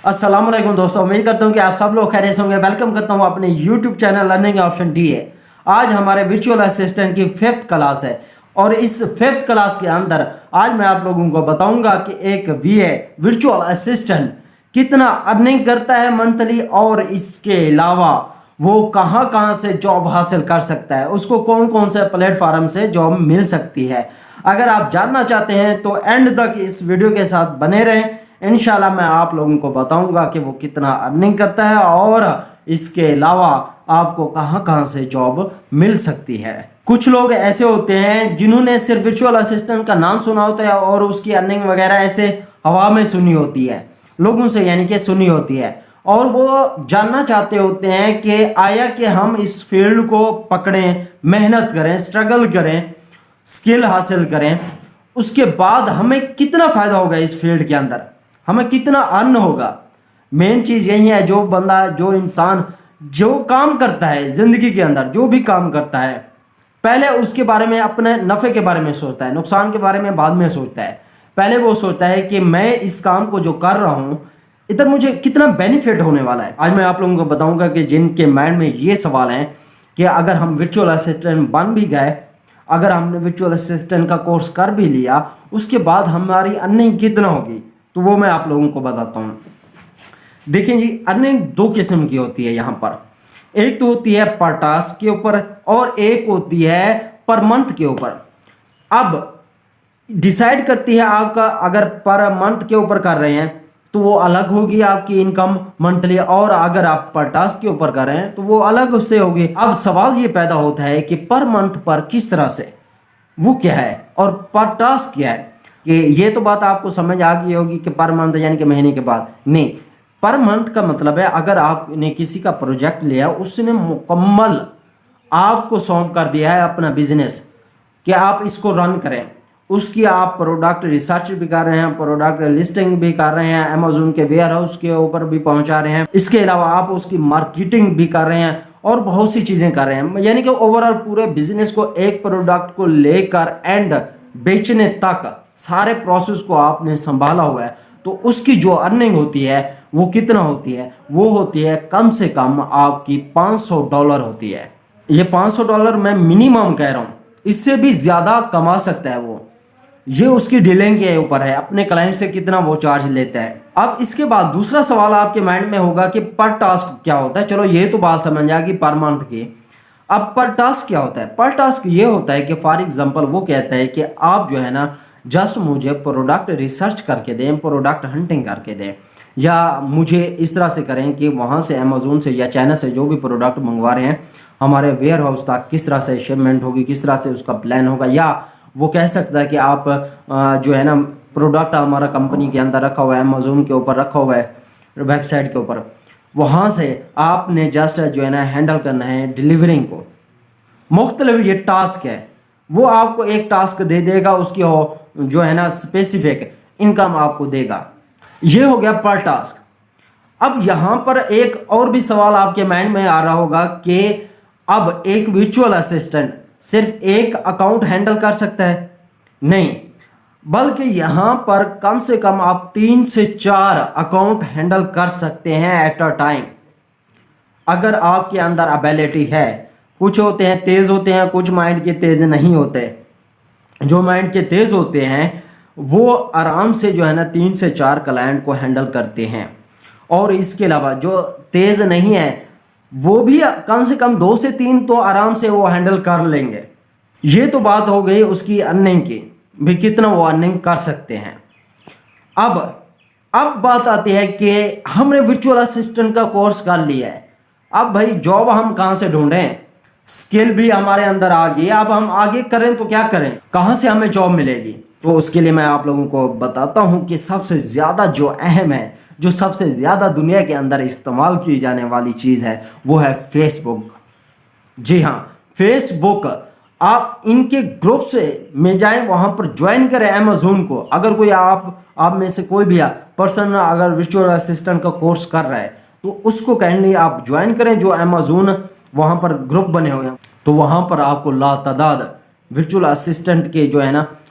अस्सलाम वालेकुम दोस्तों, उम्मीद करता हूँ कि आप सब लोग खैरियत से होंगे। वेलकम करता हूँ अपने YouTube channel learning option D है। आज हमारे वर्चुअल असिस्टेंट की 5th क्लास है और इस 5th क्लास के अंदर आज मैं आप लोगों को बताऊंगा कि एक वीए वर्चुअल असिस्टेंट कितना अर्निंग करता है मंथली और इसके अलावा वो कहाँ कहाँ से जॉब हासिल कर सकता है, उसको कौन कौन से प्लेटफॉर्म से जॉब मिल सकती है। अगर आप जानना चाहते हैं तो एंड तक इस वीडियो के साथ बने रहें। इंशाल्लाह मैं आप लोगों को बताऊंगा कि वो कितना अर्निंग करता है और इसके अलावा आपको कहां कहां से जॉब मिल सकती है। कुछ लोग ऐसे होते हैं जिन्होंने सिर्फ वर्चुअल असिस्टेंट का नाम सुना होता है और उसकी अर्निंग वगैरह ऐसे हवा में सुनी होती है, लोगों से यानी कि सुनी होती है, और वो जानना चाहते होते हैं कि आया कि हम इस फील्ड को पकड़ें, मेहनत करें, स्ट्रगल करें, स्किल हासिल करें, उसके बाद हमें कितना फायदा होगा, इस फील्ड के अंदर हमें कितना अर्न होगा। मेन चीज यही है, जो बंदा, जो इंसान जो काम करता है जिंदगी के अंदर, जो भी काम करता है, पहले उसके बारे में, अपने नफे के बारे में सोचता है, नुकसान के बारे में बाद में सोचता है। पहले वो सोचता है कि मैं इस काम को जो कर रहा हूं इधर मुझे कितना बेनिफिट होने वाला है। आज मैं आप लोगों को बताऊंगा कि जिनके माइंड में ये सवाल है कि अगर हम वर्चुअल असिस्टेंट बन भी गए, अगर हमने वर्चुअल असिस्टेंट का कोर्स कर भी लिया, उसके बाद हमारी अर्निंग कितना होगी, तो वो मैं आप लोगों को बताता हूँ। देखिए जी, अर्निंग दो किस्म की होती है यहाँ पर। एक तो होती है पर टास्क के ऊपर और एक होती है पर मंथ के ऊपर। अब डिसाइड करती है आपका, अगर पर मंथ के ऊपर कर रहे हैं तो वो अलग होगी आपकी इनकम मंथली, और अगर आप पर टास्क के ऊपर कर रहे हैं तो वो अलग से होगी। अब सवाल ये पैदा होता है कि पर मंथ पर किस तरह से, वो क्या है और पर टास्क क्या है। कि ये तो बात आपको समझ आ गई होगी कि पर मंथ यानी कि महीने के बाद नहीं। पर मंथ का मतलब है अगर आपने किसी का प्रोजेक्ट लिया, उसने मुकम्मल आपको सौंप कर दिया है अपना बिजनेस कि आप इसको रन करें, उसकी आप प्रोडक्ट रिसर्च भी कर रहे हैं, प्रोडक्ट लिस्टिंग भी कर रहे हैं, अमेज़न के वेयर हाउस के ऊपर भी पहुंचा रहे हैं, इसके अलावा आप उसकी मार्केटिंग भी कर रहे हैं और बहुत सी चीजें कर रहे हैं। यानी कि ओवरऑल पूरे बिजनेस को, एक प्रोडक्ट को लेकर एंड बेचने तक सारे प्रोसेस को आपने संभाला हुआ है। तो उसकी जो अर्निंग होती है वो कितना होती है, वो होती है कम से कम आपकी $500 होती है। ये $500 मैं मिनिमम कह रहा हूं, इससे भी ज्यादा कमा सकता है वो। ये उसकी डीलिंग के ऊपर है, अपने क्लाइंट से कितना वो चार्ज लेता है। अब इसके बाद दूसरा सवाल आपके माइंड में होगा कि पर टास्क क्या होता है। चलो ये तो बात समझ आ गई पर मंथ की। अब पर टास्क क्या होता है? पर टास्क ये होता है कि फॉर एग्जांपल वो कहता है कि आप जो है ना जस्ट मुझे प्रोडक्ट रिसर्च करके दें, प्रोडक्ट हंटिंग करके दें, या मुझे इस तरह से करें कि वहाँ से अमेज़न से या चाइना से जो भी प्रोडक्ट मंगवा रहे हैं हमारे वेयर हाउस तक किस तरह से शिपमेंट होगी, किस तरह से उसका प्लान होगा। या वो कह सकता है कि आप जो है ना प्रोडक्ट हमारा कंपनी के अंदर रखा हुआ है, अमेज़न के ऊपर रखा हुआ है, वेबसाइट के ऊपर, वहाँ से आपने जस्ट जो है ना हैंडल करना है डिलीवरिंग को। मुख्तलिफ ये टास्क है, वो आपको एक टास्क दे देगा, उसकी जो है ना स्पेसिफिक इनकम आपको देगा। ये हो गया पर टास्क। अब यहां पर एक और भी सवाल आपके माइंड में आ रहा होगा कि अब एक वर्चुअल असिस्टेंट सिर्फ एक अकाउंट हैंडल कर सकता है? नहीं, बल्कि यहां पर कम से कम आप 3 से 4 अकाउंट हैंडल कर सकते हैं एट अ टाइम, अगर आपके अंदर एबिलिटी है। कुछ होते हैं तेज होते हैं, कुछ माइंड के तेज नहीं होते। जो माइंड के तेज होते हैं वो आराम से जो है ना 3 से 4 क्लाइंट को हैंडल करते हैं, और इसके अलावा जो तेज नहीं है वो भी कम से कम 2 से 3 तो आराम से वो हैंडल कर लेंगे। ये तो बात हो गई उसकी अर्निंग की, भी कितना वो अर्निंग कर सकते हैं। अब बात आती है कि हमने वर्चुअल असिस्टेंट का कोर्स कर लिया है, अब भाई जॉब हम कहाँ से ढूंढें? स्किल भी हमारे अंदर आ गई, अब हम आगे करें तो क्या करें, कहाँ से हमें जॉब मिलेगी? तो उसके लिए मैं आप लोगों को बताता हूं कि सबसे ज़्यादा जो अहम है, जो सबसे ज़्यादा दुनिया के अंदर इस्तेमाल की जाने वाली चीज़ है, वो है फेसबुक। जी हाँ, फेसबुक। आप इनके ग्रुप से में जाएं, वहाँ पर ज्वाइन करें अमेज़न को। अगर कोई आप में से कोई भी पर्सन अगर वर्चुअल असिस्टेंट का कोर्स कर रहा है तो उसको काइंडली आप ज्वाइन करें, जो अमेज़न वहाँ पर ग्रुप बने हुए हैं। तो वहाँ पर आपको लातादाद वर्चुअल असिस्टेंट के जो है ना